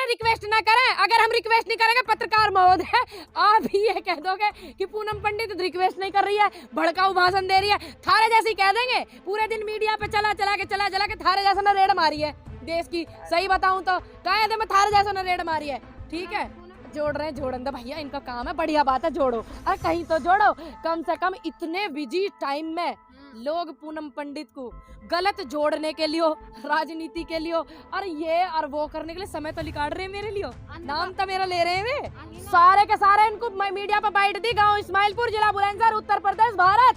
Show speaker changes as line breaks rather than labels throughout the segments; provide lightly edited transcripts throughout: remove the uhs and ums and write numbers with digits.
Request ना करें। अगर हम रिक्वेस्ट नहीं करेंगे पत्रकार महोदय, आप भी ये कह दोगे कि पूनम पंडित रिक्वेस्ट नहीं कर रही है, भड़काऊ भाषण दे रही है, थारे जैसी कह देंगे। पूरे दिन मीडिया पे चला के थारे जैसा ना रेड मारी है देश की। सही बताऊं तो कहे थे मैं थारे जैसा ना रेड मारी है। ठीक है, जोड़ रहे हैं, जोड़न दो भैया, इनका काम है, बढ़िया बात है, जोड़ो। अरे कहीं तो जोड़ो, कम से कम इतने बिजी टाइम में लोग पूनम पंडित को गलत जोड़ने के लिए, राजनीति के लिए और ये और वो करने के लिए समय तो निकाल रहे हैं मेरे लिए। नाम तो मेरा ले रहे हैं वे सारे के सारे। इनको मीडिया पर बाइट दी, गांव इस्माइलपुर, जिला बुलंदशहर, उत्तर प्रदेश, भारत।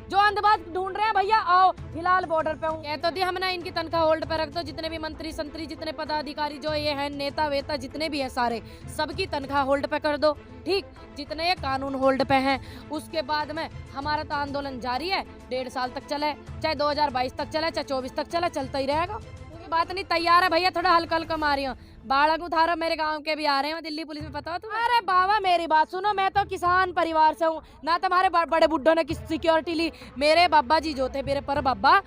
जो अंधबाज ढूंढ रहे हैं भैया आओ, फिलहाल बॉर्डर पे हूँ। कह तो दी हमने इनकी तनख्वाह होल्ड पे रख दो। जितने भी मंत्री संतरी, जितने पदाधिकारी जो ये हैं, नेता वेता जितने भी हैं सारे, सबकी तनख्वाह होल्ड पे कर दो। ठीक, जितने ये कानून होल्ड पे हैं। उसके बाद में हमारा तो आंदोलन जारी है, 1.5 साल तक चले, चाहे 2022 तक चले, चाहे 24 तक चले, चलता ही रहेगा। कोई बात नहीं, तैयार है भैया, थोड़ा हल्का हल्का मारियो। बालक उठारो, मेरे गांव के भी आ रहे हैं, दिल्ली पुलिस में पता हो तुम्हें? अरे बाबा मेरी बात सुनो, मैं तो किसान परिवार से हूँ ना। तुम्हारे बड़े बुड्ढों ने किस सिक्योरिटी ली? मेरे बाबा जी जो थे, मेरे पर बाबा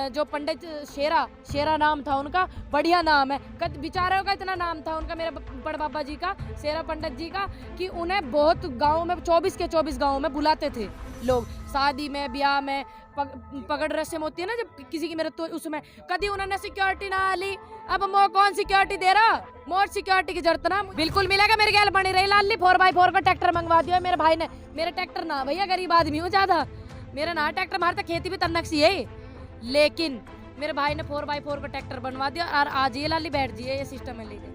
जो पंडित शेरा नाम था उनका, बढ़िया नाम है, बेचारों का इतना नाम था उनका, मेरे बड़े बाबा जी का, शेरा पंडित जी का, कि उन्हें बहुत गाँव में 24 के 24 गाँव में बुलाते थे लोग, शादी में, ब्याह में, पकड़ रस्म होती है ना जब किसी की मृत्यु, तो उसमें कभी उन्होंने सिक्योरिटी ना ली। अब मो कौन सिक्योरिटी दे रहा? मोर सिक्योरिटी की जरूरत ना बिल्कुल मिलेगा। मेरे गैल बनी रही लाली 4x4 का ट्रैक्टर मंगवा दिया मेरे भाई ने। मेरे ट्रैक्टर ना भैया, गरीब आदमी हूँ ज्यादा, मेरा ना ट्रैक्टर, हमारे तो खेती भी तन्नक सी है, लेकिन मेरे भाई ने 4x4 का ट्रैक्टर बनवा दिया। और आज ये लाली बैठ जी, ये सिस्टम है लेके।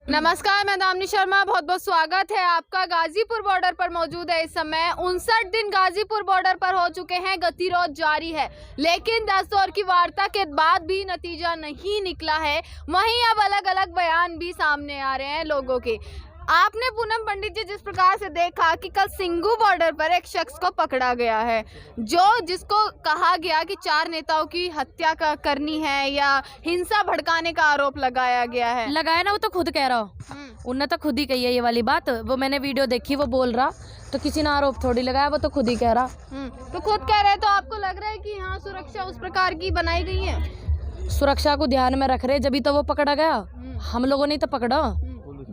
नमस्कार, मैं दामिनी शर्मा, बहुत बहुत स्वागत है आपका। गाजीपुर बॉर्डर पर मौजूद है इस समय। 59 दिन गाजीपुर बॉर्डर पर हो चुके हैं, गतिरोध जारी है, लेकिन 10 दौर की वार्ता के बाद भी नतीजा नहीं निकला है। वहीं अब अलग अलग बयान भी सामने आ रहे हैं लोगों के। आपने पूनम पंडित जी जिस प्रकार से देखा कि कल सिंघू बॉर्डर पर एक शख्स को पकड़ा गया है, जिसको कहा गया कि 4 नेताओं की हत्या करनी है या हिंसा भड़काने का आरोप लगाया गया है।
लगाया ना, वो तो खुद कह रहा हो, उन्होंने तो खुद ही कही है ये वाली बात। वो मैंने वीडियो देखी, वो बोल रहा, तो किसी ने आरोप थोड़ी लगाया, वो तो खुद ही कह रहा।
तो खुद कह रहे, तो आपको लग रहा है कि हाँ सुरक्षा उस प्रकार की बनाई गई है?
सुरक्षा को ध्यान में रख रहे, जब तो वो पकड़ा गया। हम लोगों ने तो पकड़ा,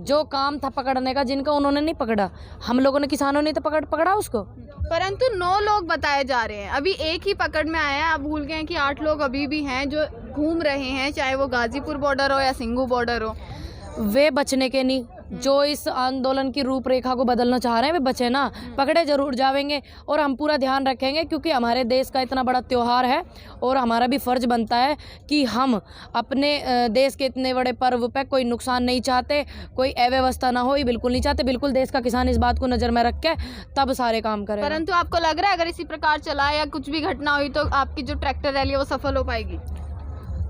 जो काम था पकड़ने का, जिनका उन्होंने नहीं पकड़ा, हम लोगों ने, किसानों ने तो पकड़ा उसको।
परंतु 9 लोग बताए जा रहे हैं, अभी एक ही पकड़ में आया है। आप भूल गए हैं कि 8 लोग अभी भी हैं जो घूम रहे हैं, चाहे वो गाजीपुर बॉर्डर हो या सिंघू बॉर्डर हो।
वे बचने के नहीं, जो इस आंदोलन की रूपरेखा को बदलना चाह रहे हैं, वे बचे ना, पकड़े जरूर जाएंगे। और हम पूरा ध्यान रखेंगे, क्योंकि हमारे देश का इतना बड़ा त्योहार है और हमारा भी फर्ज बनता है कि हम अपने देश के इतने बड़े पर्व पे कोई नुकसान नहीं चाहते, कोई अव्यवस्था ना हो, ये बिल्कुल नहीं चाहते। बिल्कुल देश का किसान इस बात को नज़र में रख के तब सारे काम करें।
परंतु आपको लग रहा है अगर इसी प्रकार चला या कुछ भी घटना हुई तो आपकी जो ट्रैक्टर रैली है वो सफल हो पाएगी?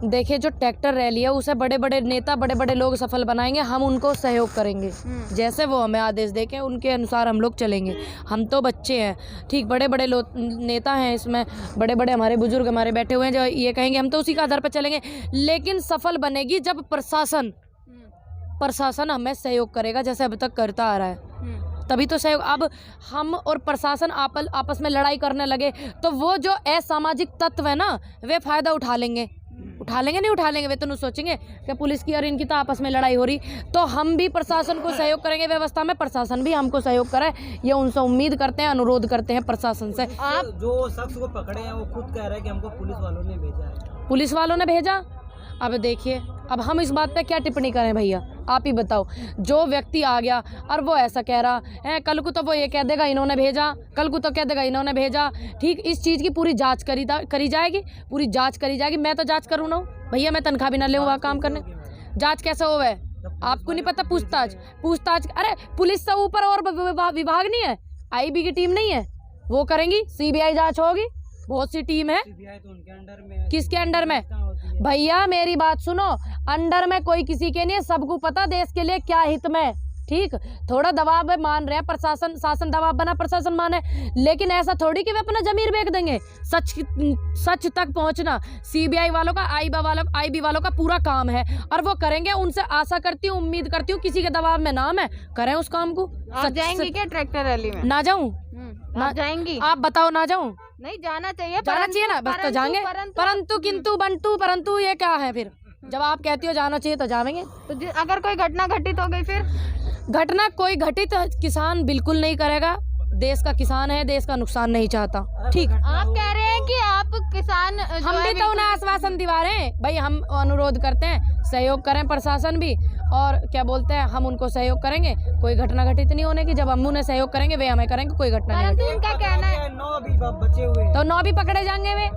देखिए, जो ट्रैक्टर रैली है उसे बड़े बड़े नेता, बड़े बड़े लोग सफल बनाएंगे, हम उनको सहयोग करेंगे। जैसे वो हमें आदेश देके उनके अनुसार हम लोग चलेंगे। हम तो बच्चे हैं, ठीक, बड़े बड़े नेता हैं इसमें, बड़े बड़े हमारे बुजुर्ग हमारे बैठे हुए हैं जो ये कहेंगे, हम तो उसी का आधार पर चलेंगे। लेकिन सफल बनेगी जब प्रशासन हमें सहयोग करेगा, जैसे अब तक करता आ रहा है, तभी तो सहयोग। अब हम और प्रशासन आपस में लड़ाई करने लगे तो वो जो असामाजिक तत्व है ना, वे फायदा उठा लेंगे नहीं उठा लेंगे। वे तो नहीं सोचेंगे कि पुलिस की और इनकी तो आपस में लड़ाई हो रही, तो हम भी प्रशासन को सहयोग करेंगे व्यवस्था में, प्रशासन भी हमको सहयोग करे, ये उनसे उम्मीद करते हैं, अनुरोध करते हैं प्रशासन से।
आप जो शख्स को पकड़े हैं वो खुद कह रहे हैं कि हमको पुलिस वालों ने भेजा है।
पुलिस वालों ने भेजा? अब देखिए, अब हम इस बात पे क्या टिप्पणी करें भैया, आप ही बताओ। जो व्यक्ति आ गया और वो ऐसा कह रहा है, कल को तो वो ये कह देगा इन्होंने भेजा, कल को तो कह देगा इन्होंने भेजा। ठीक, इस चीज़ की पूरी जांच करी जाएगी, पूरी जांच करी जाएगी। मैं तो जांच करूँ ना भैया, मैं तनख्वाह भी ना लूँ वहाँ काम करने। जांच कैसे हो है आपको नहीं पता? पूछताछ, अरे पुलिस से ऊपर और विभाग नहीं है, IB की टीम नहीं है, वो करेंगी, CBI जांच होगी, बहुत सी टीम है।
तो उनके अंडर में,
किसके अंडर में भैया? मेरी बात सुनो, अंडर में कोई किसी के नहीं है, सबको पता देश के लिए क्या हित में। ठीक, थोड़ा दबाव में मान रहे हैं प्रशासन, शासन दबाव बना, प्रशासन माने, लेकिन ऐसा थोड़ी कि वे अपना जमीर बेच देंगे। सच तक पहुंचना CBI वालों का, IB वालों का पूरा काम है और वो करेंगे। उनसे आशा करती हूँ, उम्मीद करती हूँ, किसी के दबाव में नाम है, करें उस काम को।
जाएंगी क्या ट्रैक्टर रैली में?
ना जाऊँ?
ना जाएंगी?
आप बताओ, ना जाऊँ?
नहीं, जाना चाहिए,
जाना चाहिए ना, बस तो जाएंगे। परंतु किंतु बंटू, परंतु ये क्या है फिर? जब आप कहती हो जाना चाहिए तो जाएंगे।
तो अगर कोई घटना घटित हो गई फिर?
घटना कोई घटित किसान बिल्कुल नहीं करेगा, देश का किसान है, देश का नुकसान नहीं चाहता। ठीक,
आप कह रहे हैं कि आप किसान जो
हम
है
भी तो उन्हें आश्वासन दिवा रहे हैं भाई, हम अनुरोध करते हैं सहयोग करें प्रशासन भी, और क्या बोलते हैं हम उनको सहयोग करेंगे, कोई घटना घटित नहीं होने की। जब हम उन्हें सहयोग करेंगे वे हमें करेंगे, कोई घटना नहीं
परंतु उनका कहना है
9 अभी बचे हुए हैं।
तो 9 भी पकड़े जाएंगे वे।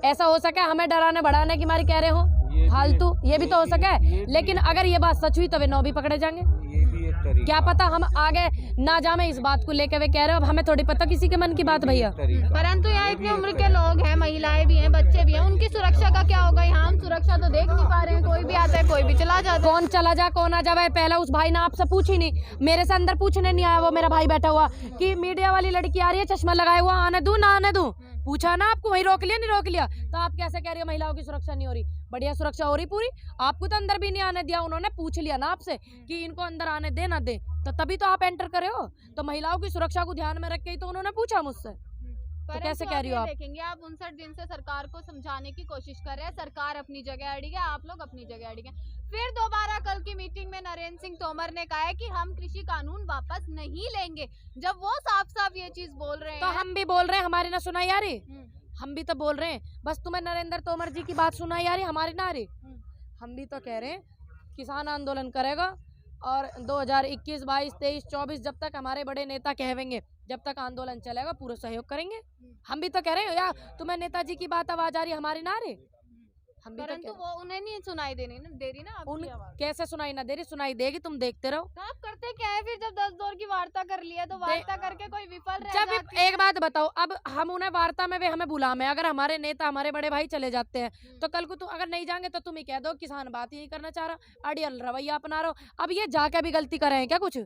ऐसा हो सके हमें डराने बढ़ाने की मारी कह रहे हो फालतू, ये भी तो हो सके। लेकिन अगर ये बात सच हुई तो वे 9 भी पकड़े जाएंगे। क्या पता हम आगे ना जामे इस बात को लेकर वे कह रहे हो, अब हमें थोड़ी पता किसी के मन की बात भैया।
परंतु यहाँ इतनी उम्र के लोग हैं, महिलाएं भी हैं, बच्चे भी हैं, उनकी सुरक्षा का क्या होगा? यहाँ हम सुरक्षा तो देख नहीं पा रहे हैं, कोई भी आता है कोई भी चला जाता है।
कौन चला जा कौन आ जाए, पहला उस भाई ने आपसे पूछी नहीं, मेरे से अंदर पूछने नहीं आया वो मेरा भाई बैठा हुआ कि मीडिया वाली लड़की आ रही है चश्मा लगाया हुआ, आने दूं ना आने दूं? पूछा ना आपको, वही रोक लिया नहीं रोक लिया? तो आप कैसे कह रही हो महिलाओं की सुरक्षा नहीं हो रही? बढ़िया सुरक्षा हो रही पूरी। आपको तो अंदर भी नहीं आने दिया, उन्होंने पूछ लिया ना आपसे कि इनको अंदर आने दे ना दे, तो तभी तो आप एंटर करे हो। तो महिलाओं की सुरक्षा को ध्यान में रख के ही तो उन्होंने पूछा मुझसे। तो कैसे कह रही हो आप?
देखेंगे आप 59 दिन से सरकार को समझाने की कोशिश कर रहे हैं, सरकार अपनी जगह अड़ी है, आप लोग अपनी जगह अड़ी है। फिर दोबारा कल की मीटिंग में नरेंद्र सिंह तोमर ने कहा है कि हम कृषि कानून वापस नहीं लेंगे। जब वो साफ साफ ये चीज बोल रहे हैं
तो हम भी बोल रहे हैं, हमारी ना सुनाई आ रही? हम भी तो बोल रहे हैं, बस तुम्हें नरेंद्र तोमर जी की बात सुनाई आ रही, हमारी ना आ रही। हम भी तो कह रहे हैं किसान आंदोलन करेगा, और 2021, 22, 23, 24 जब तक हमारे बड़े नेता कहेंगे, जब तक आंदोलन चलेगा पूरा सहयोग करेंगे। हम भी तो कह रहे हैं यार, तुम्हें नेताजी की बात आवाज आ रही, हमारी ना आ रही? हम भी
परंतु
तो
वो उन्हें नहीं सुनाई दे रही ना
उन
आपकी आवाज।
कैसे सुनाई ना दे रही? सुनाई देगी, तुम देखते रहो।
तो आप करते क्या है फिर? जब 10 दौर की वार्ता कर लिया तो वार्ता करके कोई विफल रह
जब
जाती है।
एक बात बताओ, अब हम उन्हें वार्ता में वे हमें बुलावे, अगर हमारे नेता हमारे बड़े भाई चले जाते हैं तो कल को तुम अगर नहीं जाएंगे तो तुम ही कह दो किसान बात यही करना चाह रहा, अड़ियल रवैया अपना रहा हो। अब ये जाके भी गलती कर रहे हैं क्या कुछ?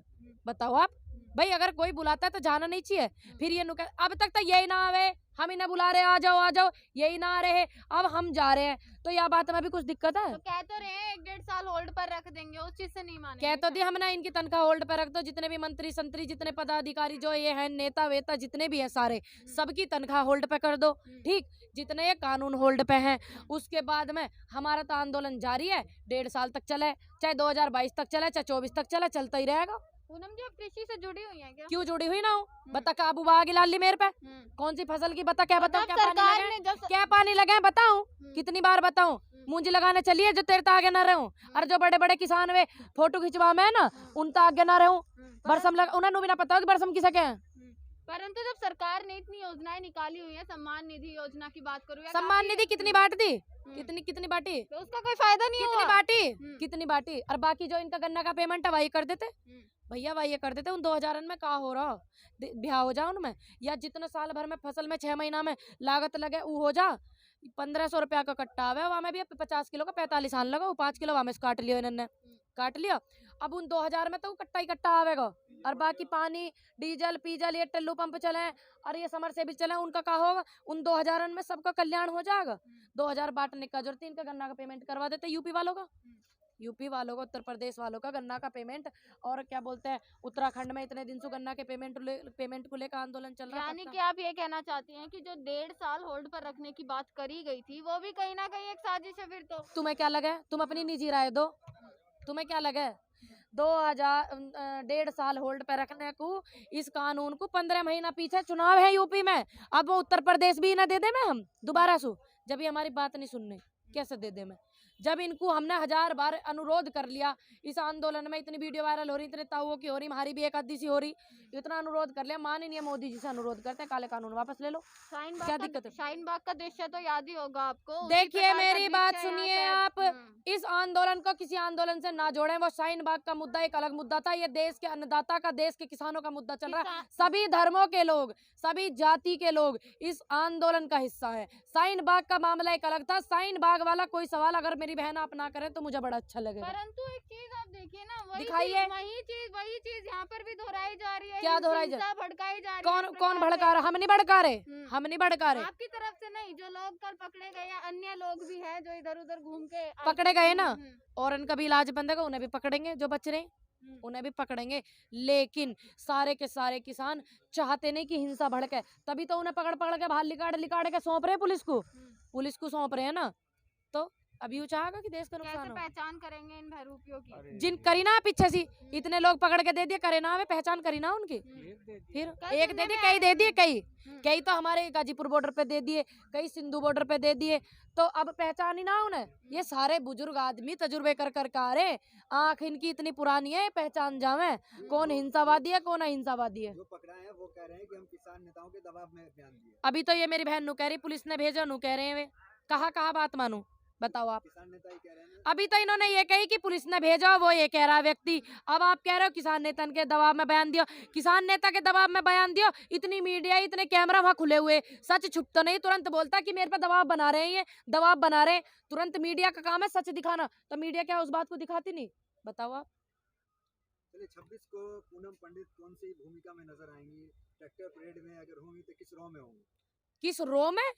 बताओ आप भाई, अगर कोई बुलाता है तो जाना नहीं चाहिए। फिर ये नुका अब तक तो यही ना आवे, हम ही ना बुला रहे आ जाओ, यही ना आ रहे, अब हम जा रहे हैं, तो यह बात में भी कुछ दिक्कत है?
तो कह तो रहे हैं 1-1.5 साल होल्ड पर रख देंगे, उस चीज से नहीं मानेंगे।
कह तो दिया हमने, इनकी तनख्वाह होल्ड पर रख दो, जितने भी मंत्री संतरी जितने पदाधिकारी जो ये हैं नेता वेता जितने भी हैं सारे, सबकी तनख्वाह होल्ड पे कर दो। ठीक, जितने ये कानून होल्ड पे हैं, उसके बाद में हमारा तो आंदोलन जारी है, 1.5 साल तक चले, चाहे 2022 तक चले, चाहे 24 तक चले, चलता ही रहेगा।
पूनम जी आप कृषि से जुड़ी हुई हैं क्या?
क्यों जुड़ी हुई ना हो? बता, काबू बाग ला ली मेरे पे, कौन सी फसल की बता, क्या बताऊं, क्या पानी लगे बताऊं, कितनी बार बताऊं? मुंजी लगाने चलिए जो तेरे तो आगे ना रहूं, और जो बड़े बड़े किसान वे फोटो खिंचवा में ना उन तो आगे ना रहूं। बरसम लगा, उन्हें भी ना पता हो कि बरसम किसे के हैं।
परंतु जब सरकार ने इतनी योजनाएं निकाली हुई है, सम्मान निधि योजना की बात करूँ,
सम्मान निधि कितनी बांट दी? कितनी बांटी?
तो उसका कोई फायदा नहीं
कितनी
हुआ।
बांटी? कितनी बांटी? और बाकी जो इनका गन्ना का पेमेंट है वही कर देते भैया, वही कर देते। उन 2000 में कहा हो रहा ब्याह हो जा उनमें, या जितने साल भर में फसल में 6 महीना में लागत लगे वो हो जा। 1500 रुपया का कट्टा आवे, वहाँ में भी 50 किलो का 45 आन लगा, वो 5 किलो वहाँ में काट लियो इन्होंने, काट लिया। अब उन 2000 में तो वो कट्टा ही कट्टा आवेगा, और बाकी पानी डीजल पीजल ये टल्लू पंप चले और ये समर से भी चले, उनका क्या होगा? उन 2000 में सबका कल्याण हो जाएगा। 2000 बांटने का जरूरत, इनका गन्ना का पेमेंट करवा देते यूपी वालों का, यूपी वालों का, उत्तर प्रदेश वालों का गन्ना का पेमेंट। और क्या बोलते हैं, उत्तराखंड में इतने दिन से गन्ना के पेमेंट को लेकर आंदोलन चल रहा है।
यानी कि आप ये कहना चाहती हैं कि जो 1.5 साल होल्ड पर रखने की बात करी गई थी वो भी कहीं ना कहीं एक साजिश है फिर तो?
तुम्हें क्या लगा? तुम अपनी निजी राय दो, तुम्हें क्या लगा? 1.5 साल होल्ड पे रखने को, इस कानून को 15 महीना पीछे चुनाव है यूपी में, अब वो उत्तर प्रदेश भी ना दे दे में हम दोबारा सु, जब ये हमारी बात नहीं सुनने कैसे दे दे में? जब इनको हमने 1000 बार अनुरोध कर लिया, इस आंदोलन में इतनी वीडियो वायरल हो रही, इतने ताऊओं की हो रही, हमारी भी एक आधी सी हो रही, इतना अनुरोध कर लिया, मान ही नहीं है। मोदी जी से अनुरोध करते हैं काले कानून वापस ले लो, क्या दिक्कत है?
शाहीन बाग का दृश्य तो याद ही होगा आपको।
देखिए मेरी बात सुनिए आप, इस आंदोलन को किसी आंदोलन से ना जोड़ें। वो शाहीन बाग का मुद्दा एक अलग मुद्दा था, ये देश के अन्नदाता का, देश के किसानों का मुद्दा चल रहा है। सभी धर्मों के लोग, सभी जाति के लोग इस आंदोलन का हिस्सा है। शाहीन बाग का मामला एक अलग था। शाहीन बाग वाला कोई सवाल अगर मेरी बहन आप ना करें तो मुझे बड़ा अच्छा लगेगा।
परंतु एक चीज आप देखिए ना,
दिखाइए,
वही चीज यहाँ पर भी दोहराई जा रही है।
क्या दोहराई जा?
भड़काई जा रही
है? कौन भड़का रहा? हम नहीं भड़का रहे, हम नहीं भड़का रहे।
आपकी तरफ से नहीं, जो लोग कल पकड़े गए या अन्य लोग भी हैं जो इधर उधर घूम के
पकड़े गए ना, और उनका भी इलाज बंद है, उन्हें भी पकड़ेंगे, जो बच रहे उन्हें भी पकड़ेंगे। लेकिन सारे के सारे किसान चाहते नहीं कि हिंसा भड़के, तभी तो उन्हें पकड़ के बाहर लिकाड़ के सौंप रहे पुलिस को, सौंप रहे हैं ना। तो अभी वो चाहेगा कि देश का नुकसान
कैसे
हो।
पहचान करेंगे इन बहरूपियों की?
जिन करीना पीछे सी इतने लोग पकड़ के दे दिए, करीना में पहचान करीना उनकी। फिर
कई
एक दे
सुनने
दिए,
में
कई
आया
दे दिए, कई
हम्म।
कई तो हमारे गाजीपुर बॉर्डर पे दे दिए, कई सिंधु बॉर्डर पे दे दिए, तो अब पहचान ही ना उन्हें। ये सारे बुजुर्ग आदमी तजुर्बे कर कर आ रहे, आंख इनकी इतनी पुरानी है, पहचान जावे कौन हिंसावादी है कौन अहिंसावादी है।
जो पकड़ा है वो कह रहे हैं कि हम किसान नेताओं के दबाव में बयान दिए।
अभी तो ये मेरी बहन नु कह रही पुलिस ने भेजा, नु कह रहे हैं वे कहा बात मानू, बताओ आप।
किसान नेता ही कह रहे हैं ना।
अभी तो इन्होंने ये कही कि पुलिस ने भेजा, वो ये कह रहा है व्यक्ति। अब आप कह रहे हो किसान नेता के दबाव में बयान दियो, किसान नेता के दबाव में बयान दियो। इतनी मीडिया, इतने कैमरा वहां खुले हुए, सच छुप तो नहीं, तुरंत बोलता कि मेरे पे दबाव बना रहे हैं, ये दबाव बना रहे हैं। तुरंत मीडिया का काम है सच दिखाना, तो मीडिया क्या उस बात को दिखाती नहीं, बताओ आप।
चलिए 26 को पूनम पंडित कौन सी भूमिका में नजर आएंगी? ट्रैक्टर परेड में अगर होंगी तो किस रो में होंगी?
किस रो में?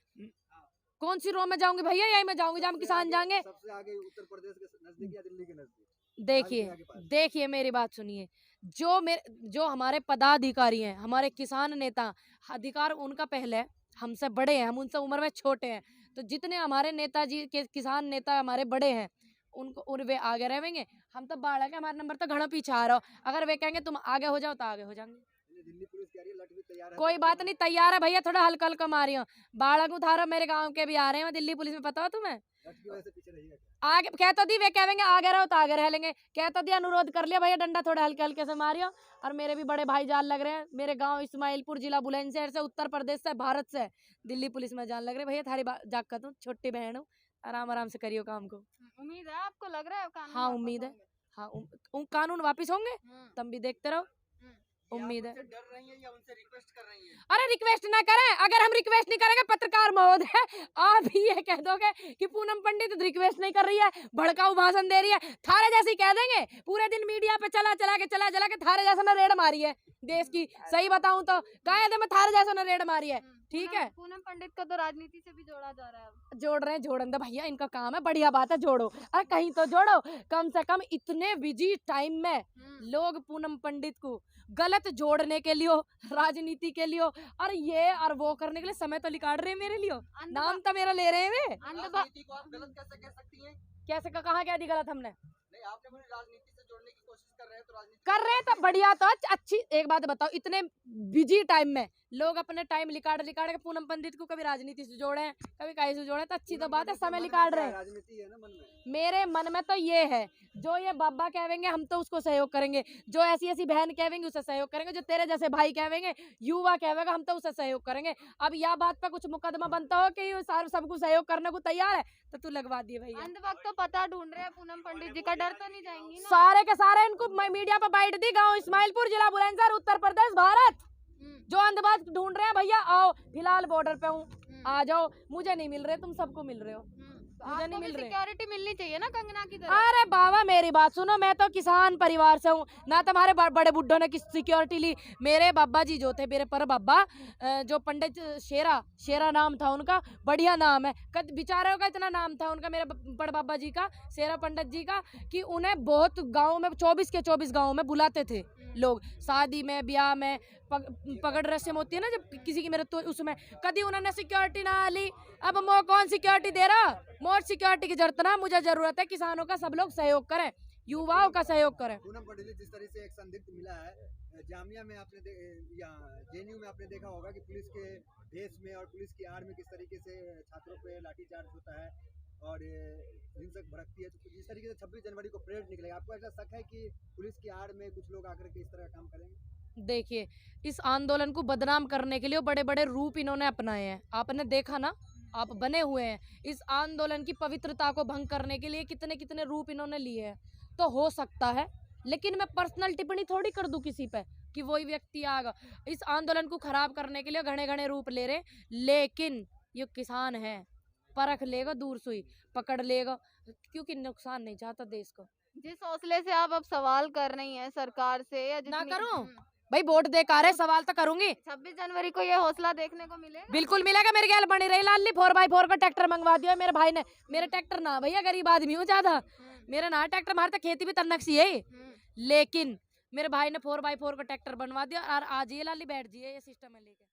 कौन सी रो में जाऊंगी भैया? यही मैं जाऊंगी जहाँ हम किसान जाएंगे।
सबसे आगे उत्तर प्रदेश के नजदीक या दिल्ली के नजदीक?
देखिए
आगे पास।
देखिए मेरी बात सुनिए, जो हमारे पदाधिकारी हैं, हमारे किसान नेता, अधिकार उनका पहले है, हमसे बड़े हैं, हम उनसे उम्र में छोटे हैं, तो जितने हमारे नेताजी के किसान नेता हमारे बड़े हैं उन वे आगे रहेंगे। हम तो बाढ़ के हमारा नंबर तो घड़ा पीछे आ रहा हो, अगर वे कहेंगे तुम आगे हो जाओ तो आगे हो जाएंगे।
दिल्ली पुलिस कह रही है लठ भी तैयार है।
कोई बात नहीं, तैयार है भैया, थोड़ा हल्का हल्का मारी हो। बाढ़ उठारो मेरे गांव के भी आ रहे हैं दिल्ली पुलिस में, पता हो तुम्हें?
लठ की वजह से पीछे रहिएगा क्या?
आगे कह तो दी, वे कहेंगे आगे रहो तो आगे रह लेंगे, कह तो दी, अनुरोध कर लिया भैया डंडा थोड़े हल्के हल्के से मारियो। और मेरे भी बड़े भाई जान लग रहे हैं, मेरे गांव इस्माइलपुर जिला बुलंदशहर से, उत्तर प्रदेश से, भारत से दिल्ली पुलिस में जान लग रहे। भैया थारी जाकर तुम छोटी बहन हो, आराम आराम से करियो काम को।
उम्मीद है आपको, लग रहा है कानून
हाँ
वापस
उम्मीद है,
होंगे?
हाँ कानून वापिस होंगे, तुम भी देखते रहो,
क्या आप
उम्मीद है।
उनसे डर रही हैं या उनसे रिक्वेस्ट कर रही हैं?
अरे रिक्वेस्ट ना करें, अगर हम रिक्वेस्ट नहीं करेंगे पत्रकार महोदय आप ही ये कह दोगे कि पूनम पंडित रिक्वेस्ट नहीं कर रही है, भड़काऊ भाषण दे रही है, थारे जैसी कह देंगे। पूरे दिन मीडिया पे चला चला के थारे जैसा ना रेड मारी है देश की, सही बताऊं तो कायदे में थारे जैसा ना रेड मारी है, ठीक है।
पूनम पंडित को तो राजनीति से भी जोड़ा जा रहा है अब।
जोड़ रहे हैं, जोड़न दो भैया, इनका काम है, बढ़िया बात है, जोड़ो। अरे कहीं तो जोड़ो, कम से कम इतने बिजी टाइम में लोग पूनम पंडित को गलत जोड़ने के लिए, राजनीति के लिए और ये और वो करने के लिए समय तो निकाल रहे हैं मेरे लिए, नाम तो मेरा ले रहे हैं वे।
राजनीति को आप गलत कैसे कह सकती हैं?
कैसे कहा क्या दी गलत हमने?
नहीं, आपने बोली राजनीति से जोड़ने की कोशिश कर रहे हैं, तो राजनीति
कर रहे हैं तो बढ़िया, तो अच्छी एक बात बताओ, इतने बिजी टाइम में लोग अपने टाइम निकाल के पूनम पंडित को कभी राजनीति से जोड़े हैं, कभी कहीं से जोड़े, तो अच्छी तो बात है, समय निकाल रहे हैं।
राजनीति है ना मन में।
मेरे मन में तो ये है, जो ये बाबा कहेंगे हम तो उसको सहयोग करेंगे, जो ऐसी ऐसी बहन कहेंगे उसे सहयोग करेंगे, जो तेरे जैसे भाई कहेंगे, युवा कहेगा हम तो उसे सहयोग करेंगे। अब यह बात पर कुछ मुकदमा बनता हो कि सबको सहयोग करने को तैयार है तो तू लगवा दिए भैया।
अंत वक्त तो पता ढूंढ रहे हैं पूनम पंडित जी का, डर तो नहीं जाएंगी ना?
सारे के सारे इनको मीडिया पर बाइट दी, गाँव इस्माइलपुर जिला बुलंदशहर उत्तर प्रदेश भारत, जो अंधबाज ढूंढ रहे हैं भैया आओ, फिलहाल बॉर्डर पे हूँ, आ जाओ, मुझे नहीं मिल रहे, तुम सबको मिल रहे हो, मुझे नहीं मिल रहे।
सिक्योरिटी मिलनी चाहिए ना कंगना की तरह।
अरे बाबा मेरी बात सुनो, मैं तो किसान परिवार से हूँ ना, तुम्हारे बड़े बुड्ढों ने किस सिक्योरिटी ली। मेरे बाबा जी जो थे, मेरे पर बाबा जो पंडित शेरा नाम था उनका, बढ़िया नाम है, बेचारे का इतना नाम था उनका, मेरे बड़ बाबा जी का, शेरा पंडित जी का, कि उन्हें बहुत गाँव में 24 के 24 गाँव में बुलाते थे लोग, शादी में, ब्याह में, पगड़ रस्म होती है ना जब किसी की, मेरे तो उसमें कभी उन्होंने सिक्योरिटी ना ली। अब मैं कौन सिक्योरिटी दे रहा? मोर सिक्योरिटी की जरूरत ना, मुझे जरूरत है किसानों का, सब लोग सहयोग करें, युवाओं का सहयोग करें।
पूनम पंडित जिस तरह से एक संदिग्ध मिला है जामिया में, आपने या जेएनयू में आपने देखा होगा कि पुलिस के भेष में और पुलिस की आड़ में किस तरीके से छात्रों पे लाठीचार्ज होता है और हिंसक भड़कती है, तो जिस तरीके से 26 जनवरी को परेड निकलेगा, आपको ऐसा शक है कि पुलिस की आड़ में कुछ लोग आकर के इस तरह का काम करेंगे?
देखिए, इस आंदोलन को बदनाम करने के लिए बड़े बड़े रूप इन्होंने अपनाए हैं, आपने देखा ना, आप बने हुए हैं। इस आंदोलन की पवित्रता को भंग करने के लिए कितने कितने रूप इन्होंने लिए हैं। तो हो सकता है, लेकिन मैं पर्सनल टिप्पणी थोड़ी कर दूं किसी पे कि वही व्यक्ति आगा इस आंदोलन को खराब करने के लिए घने घने रूप ले रहे, लेकिन ये किसान है, परख लेगा, दूर सुई पकड़ लेगा, क्योंकि नुकसान नहीं चाहता देश को।
जिस हौसले से आप अब सवाल कर रही हैं सरकार से, या
ना करूं भाई, वोट दे कर सवाल तो करूंगी।
26 जनवरी को ये हौसला देखने को मिलेगा?
बिल्कुल मिलेगा, मेरे ख्याल बनी रही लाली 4x4 का ट्रैक्टर मंगवा दिया मेरे भाई ने। मेरे ट्रैक्टर ना भैया, गरीब आदमी हूँ ज्यादा, मेरा ना ट्रैक्टर, हमारे तो खेती भी तन्नक सी है, लेकिन मेरे भाई ने 4x4 का ट्रैक्टर बनवा दिया और आज ये लाली बैठ जी है ये सिस्टम में लेके।